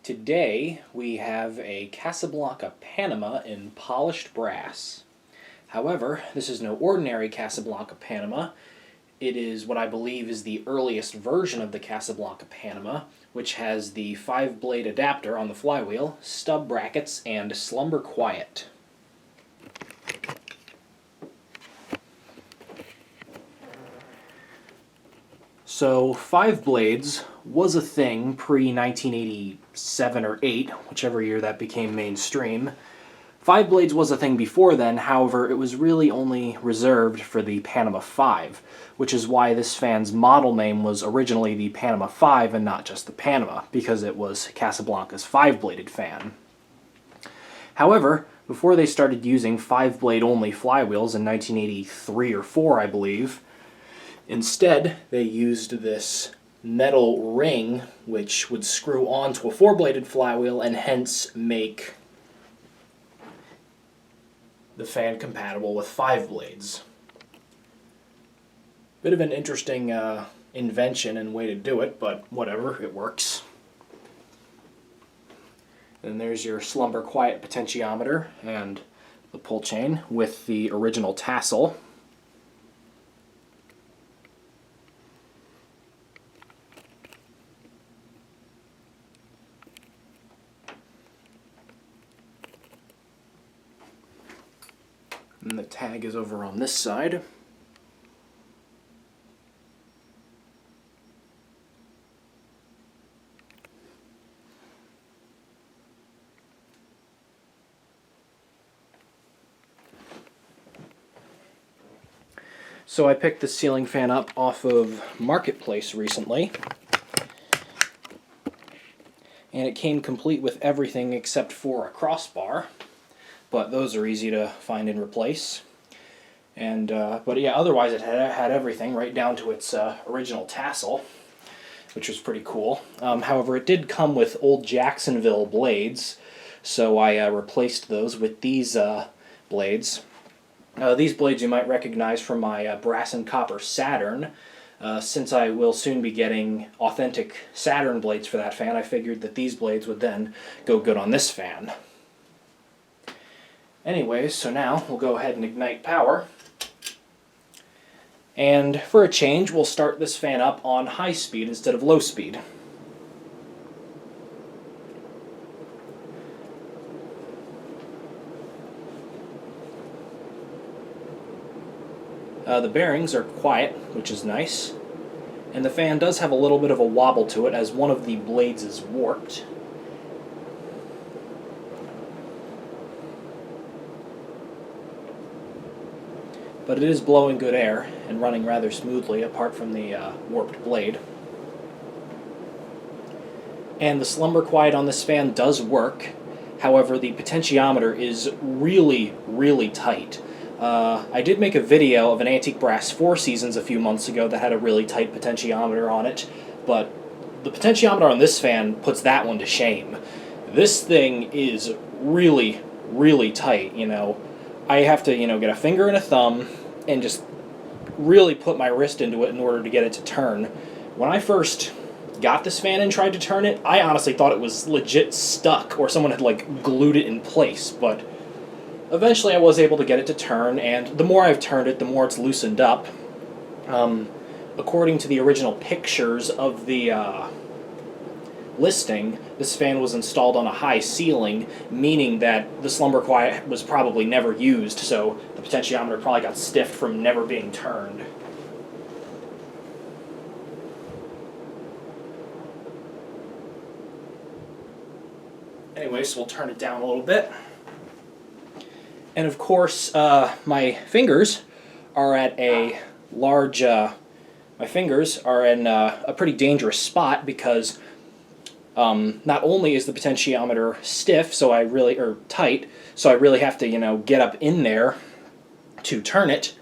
Today we have a Casablanca Panama in polished brass. However, this is no ordinary Casablanca Panama. It is what I believe is the earliest version of the Casablanca Panama, which has the 5-blade adapter on the flywheel, stub brackets, and Slumber Quiet. So 5 blades was a thing pre-1987 or 8, whichever year that became mainstream. 5 blades was a thing before then, however, it was really only reserved for the Panama 5, which is why this fan's model name was originally the Panama 5 and not just the Panama, because it was Casablanca's 5-bladed fan. However, before they started using 5-blade only flywheels in 1983 or 4, I believe, instead, they used this metal ring which would screw onto a 4-bladed flywheel and hence make the fan compatible with 5 blades. Bit of an interesting invention and way to do it, but whatever, it works. And there's your Slumber Quiet potentiometer and the pull chain with the original tassel. And the tag is over on this side. So I picked the ceiling fan up off of Marketplace recently, and it came complete with everything except for a crossbar. But those are easy to find and replace. And but yeah, otherwise it had everything right down to its original tassel, which was pretty cool. However, it did come with old Jacksonville blades, so I replaced those with these blades. These blades you might recognize from my brass and copper Saturn. Since I will soon be getting authentic Saturn blades for that fan, I figured that these blades would then go good on this fan. Anyways, so now we'll go ahead and ignite power. And for a change, we'll start this fan up on high speed instead of low speed. The bearings are quiet, which is nice. And the fan does have a little bit of a wobble to it as one of the blades is warped. But it is blowing good air and running rather smoothly apart from the warped blade. And the Slumber Quiet on this fan does work. However, the potentiometer is really, really tight. I did make a video of an antique brass 4 Seasons a few months ago that had a really tight potentiometer on it, but the potentiometer on this fan puts that one to shame. This thing is really, really tight, you know. I have to, get a finger and a thumb and just really put my wrist into it in order to get it to turn. When I first got this fan and tried to turn it, I honestly thought it was legit stuck or someone had glued it in place, but eventually I was able to get it to turn, and the more I've turned it, the more it's loosened up. According to the original pictures of the listing, this fan was installed on a high ceiling, meaning that the Slumber Quiet was probably never used, so the potentiometer probably got stiffed from never being turned. Anyway, so we'll turn it down a little bit. And of course, my fingers are at a large, my fingers are in a pretty dangerous spot because not only is the potentiometer stiff, or tight, so I really have to, get up in there to turn it.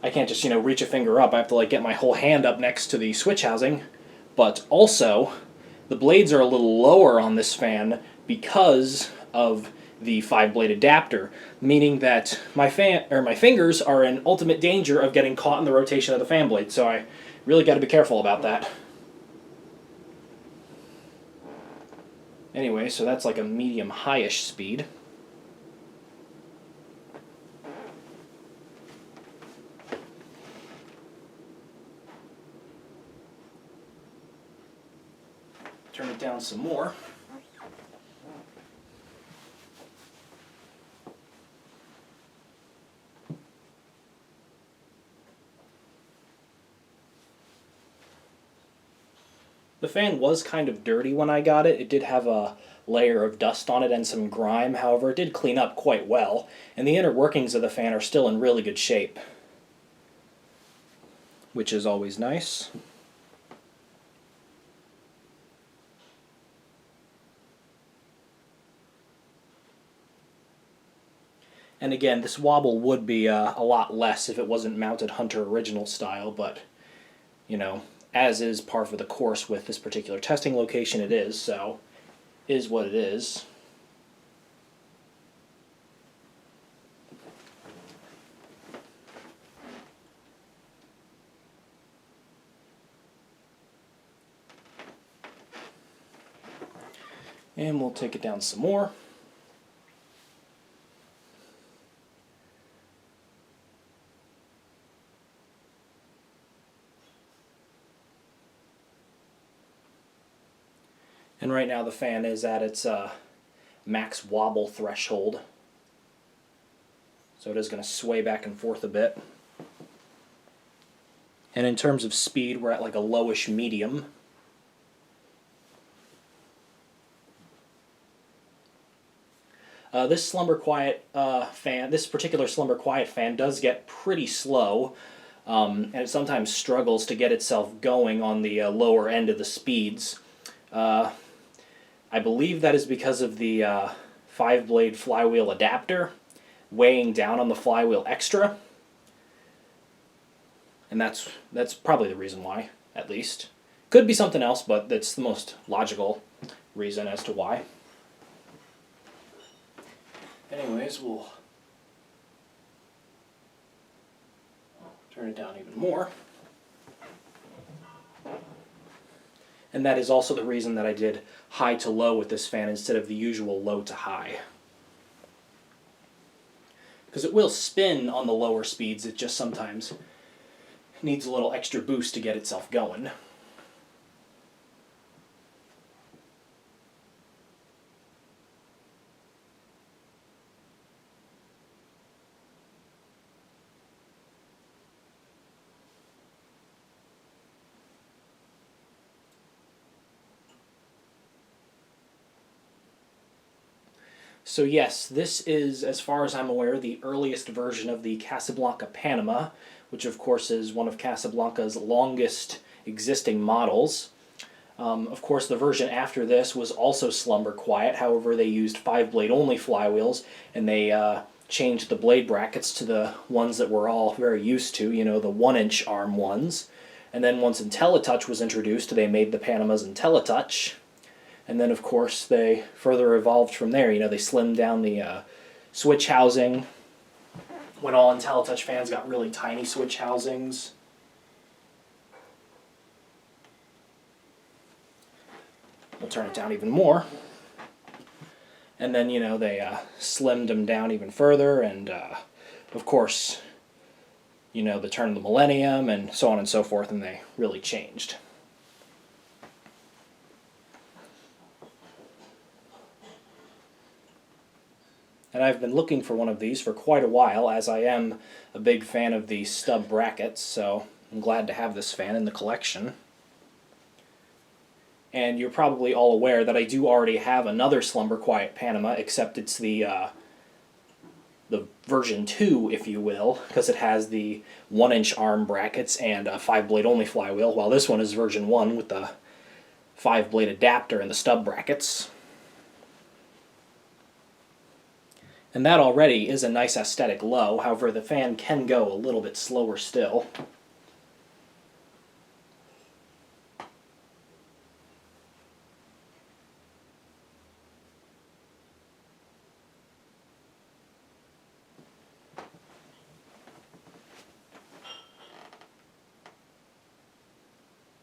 I can't just, reach a finger up. I have to, get my whole hand up next to the switch housing. But also, the blades are a little lower on this fan because of the 5-blade adapter, meaning that my fingers are in ultimate danger of getting caught in the rotation of the fan blade, so I really got to be careful about that. Anyway, so that's like a medium-high-ish speed. Turn it down some more. The fan was kind of dirty when I got it. It did have a layer of dust on it and some grime. However, it did clean up quite well, and the inner workings of the fan are still in really good shape, which is always nice. And again, this wobble would be a lot less if it wasn't mounted Hunter original style, but, you know, as is par for the course with this particular testing location, it is, so is what it is. And we'll take it down some more. And right now the fan is at its max wobble threshold. So it is going to sway back and forth a bit. And in terms of speed, we're at like a lowish medium. This Slumber Quiet fan, this particular Slumber Quiet fan does get pretty slow, and it sometimes struggles to get itself going on the lower end of the speeds. I believe that is because of the 5-blade flywheel adapter weighing down on the flywheel extra. And that's probably the reason why, at least. Could be something else, but that's the most logical reason as to why. Anyways, we'll turn it down even more. And that is also the reason that I did high to low with this fan instead of the usual low to high. Because it will spin on the lower speeds, it just sometimes needs a little extra boost to get itself going. So yes, this is, as far as I'm aware, the earliest version of the Casablanca Panama, which of course is one of Casablanca's longest existing models. Of course, the version after this was also Slumber Quiet, however they used 5-blade only flywheels, and they changed the blade brackets to the ones that we're all very used to, you know, the 1-inch arm ones. And then once IntelliTouch was introduced, they made the Panamas IntelliTouch. And then, of course, they further evolved from there. You know, they slimmed down the switch housing when all IntelliTouch fans got really tiny switch housings. We'll turn it down even more. And then, you know, they slimmed them down even further. And, of course, you know, the turn of the millennium and so on and so forth, and they really changed. And I've been looking for one of these for quite a while, as I am a big fan of the Stub brackets, so I'm glad to have this fan in the collection. And you're probably all aware that I do already have another Slumber Quiet Panama, except it's the version 2, if you will, because it has the 1-inch arm brackets and a 5-blade only flywheel, while this one is version 1 with the 5-blade adapter and the stub brackets. And that already is a nice aesthetic low, however the fan can go a little bit slower still.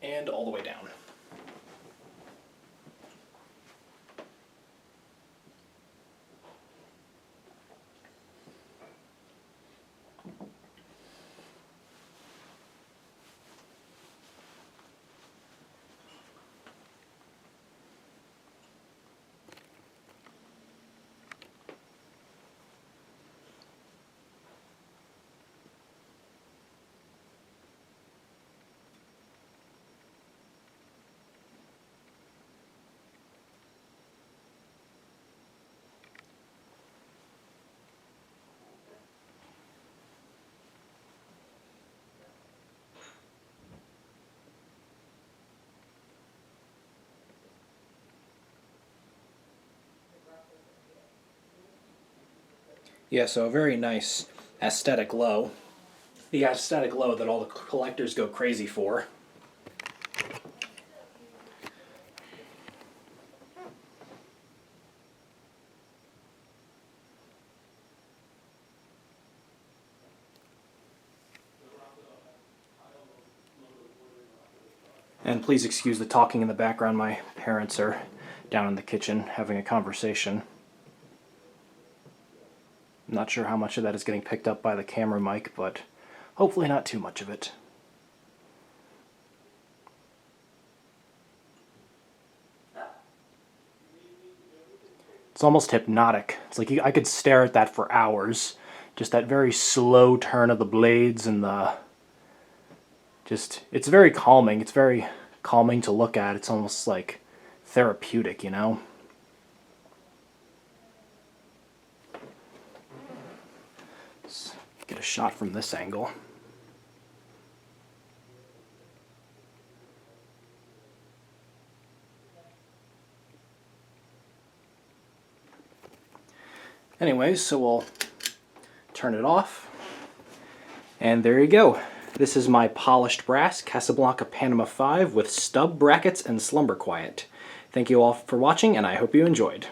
And all the way down. Yeah, so a very nice aesthetic low. The aesthetic low that all the collectors go crazy for. And please excuse the talking in the background. My parents are down in the kitchen having a conversation. I'm not sure how much of that is getting picked up by the camera mic, but hopefully not too much of it. It's almost hypnotic. It's like I could stare at that for hours. Just that very slow turn of the blades and it's very calming. It's very calming to look at. It's almost like therapeutic, you know? Let's get a shot from this angle. Anyways, so we'll turn it off. And there you go. This is my polished brass Casablanca Panama 5 with stub brackets and Slumber Quiet. Thank you all for watching, and I hope you enjoyed.